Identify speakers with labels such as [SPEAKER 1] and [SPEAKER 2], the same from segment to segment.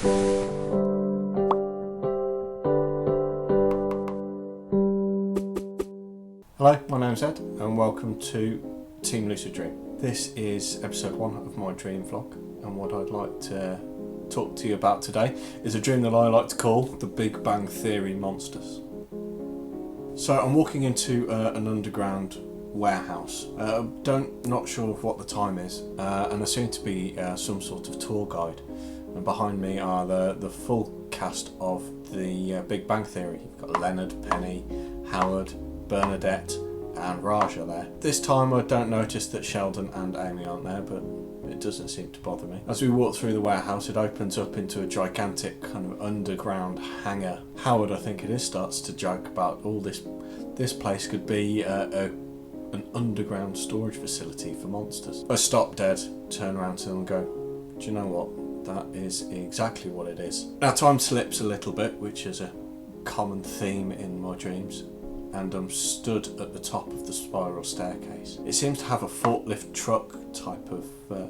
[SPEAKER 1] Hello, my name's Ed and welcome to Team Lucid Dream. This is episode 1 of my dream vlog, and what I'd like to talk to you about today is a dream that I like to call the Big Bang Theory monsters. So I'm walking into an underground warehouse. Not sure of what the time is, and there seems to be some sort of tour guide. And behind me are the full cast of the Big Bang Theory. You've got Leonard, Penny, Howard, Bernadette and Raj are there. This time I don't notice that Sheldon and Amy aren't there, but it doesn't seem to bother me. As we walk through the warehouse, it opens up into a gigantic kind of underground hangar. Howard, I think it is, starts to joke about all this place could be an underground storage facility for monsters. I stop dead, turn around to them and go, do you know what? That is exactly what it is. Now time slips a little bit, which is a common theme in my dreams, and I'm stood at the top of the spiral staircase. It seems to have a forklift truck type of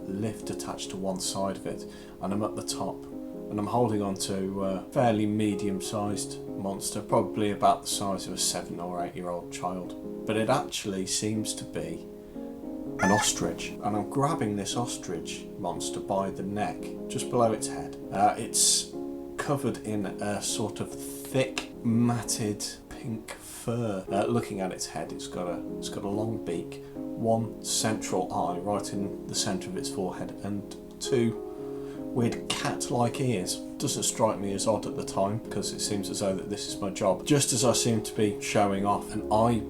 [SPEAKER 1] lift attached to one side of it, and I'm at the top and I'm holding on to a fairly medium-sized monster, probably about the size of a 7 or 8 year old child, but it actually seems to be an ostrich, and I'm grabbing this ostrich monster by the neck just below its head. It's covered in a sort of thick matted pink fur. Looking at its head, it's got a long beak, one central eye right in the centre of its forehead, and 2 weird cat-like ears. Doesn't strike me as odd at the time, because it seems as though that this is my job. Just as I seem to be showing off, an eye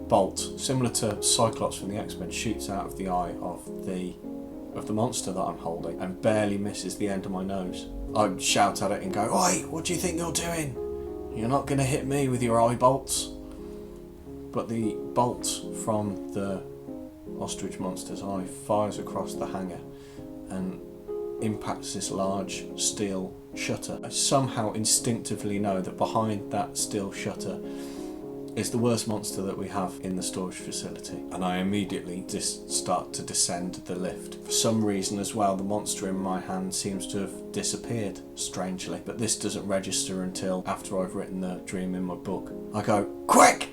[SPEAKER 1] bolt, similar to Cyclops from the X-Men, shoots out of the eye of the monster that I'm holding and barely misses the end of my nose. I shout at it and go, "Oi, what do you think you're doing? You're not going to hit me with your eye bolts." But the bolt from the ostrich monster's eye fires across the hangar and impacts this large steel shutter. I somehow instinctively know that behind that steel shutter is the worst monster that we have in the storage facility, and I immediately just start to descend the lift. For some reason as well, the monster in my hand seems to have disappeared, strangely, but this doesn't register until after I've written the dream in my book. I go, "Quick!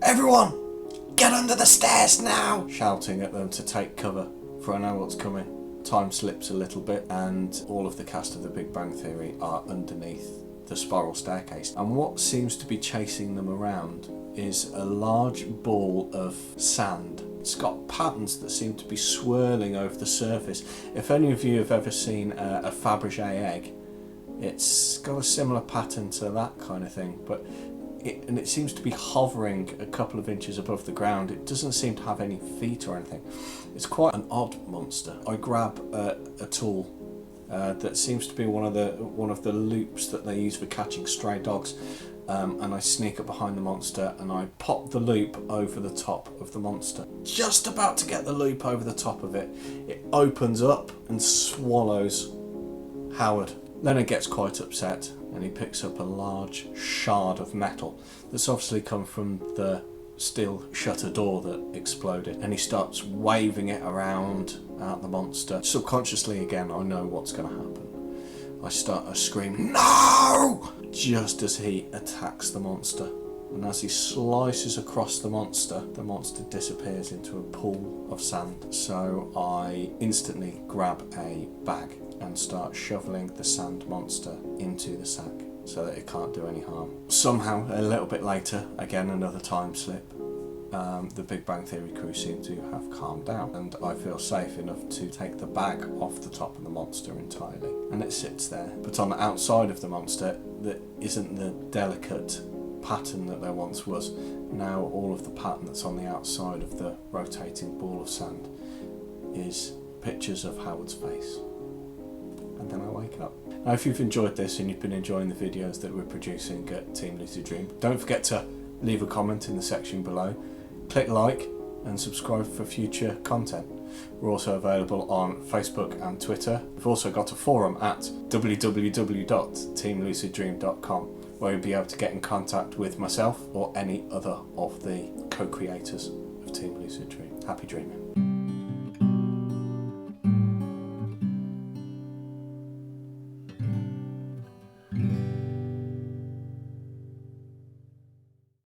[SPEAKER 1] Everyone! Get under the stairs now!" shouting at them to take cover, for I know what's coming. Time slips a little bit and all of the cast of the Big Bang Theory are underneath the spiral staircase, and what seems to be chasing them around is a large ball of sand. It's got patterns that seem to be swirling over the surface. If any of you have ever seen a Fabergé egg, it's got a similar pattern to that kind of thing, but it seems to be hovering a couple of inches above the ground. It doesn't seem to have any feet or anything. It's quite an odd monster. I grab a tool that seems to be one of the loops that they use for catching stray dogs, and I sneak up behind the monster and I pop the loop over the top of the monster. Just about to get the loop over the top of it, it opens up and swallows Howard. Leonard gets quite upset and he picks up a large shard of metal that's obviously come from the steel shutter door that exploded, and he starts waving it around at the monster. Subconsciously again, I know what's going to happen. I start a scream, "No!" just as he attacks the monster, and as he slices across the monster disappears into a pool of sand. So I instantly grab a bag and start shoveling the sand monster into the sack so that it can't do any harm. Somehow, a little bit later, again another time slip, the Big Bang Theory crew seem to have calmed down, and I feel safe enough to take the bag off the top of the monster entirely, and it sits there. But on the outside of the monster, that isn't the delicate pattern that there once was. Now all of the pattern that's on the outside of the rotating ball of sand is pictures of Howard's face. And then I wake up. Now if you've enjoyed this and you've been enjoying the videos that we're producing at Team Lucid Dream, don't forget to leave a comment in the section below, click like and subscribe for future content. We're also available on Facebook and Twitter. We've also got a forum at www.teamluciddream.com where you'll be able to get in contact with myself or any other of the co-creators of Team Lucid Dream. Happy dreaming.